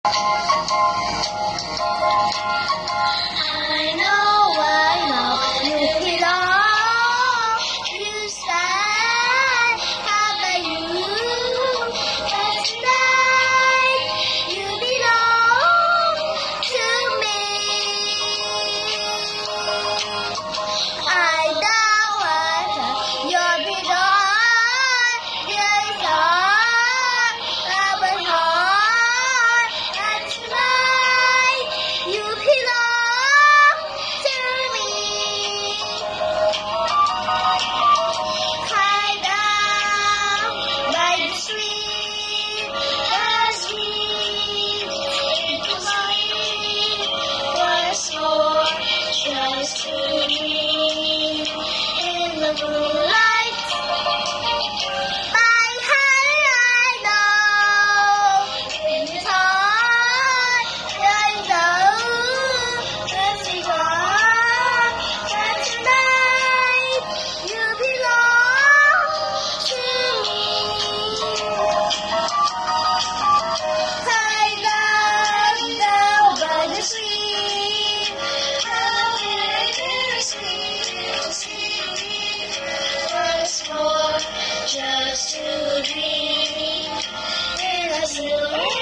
I know, you belong. You stand, how about you? But tonight, you belong to me. I don't want your big heart, dear heart, our heart. And tonight, you belong to me. High down by the street, once more, just to dream in the moonlight. My heart, I know, in his heart, I know, that's his heart. And tonight, you belong to me. High down by the street, once more, just to dream in a silver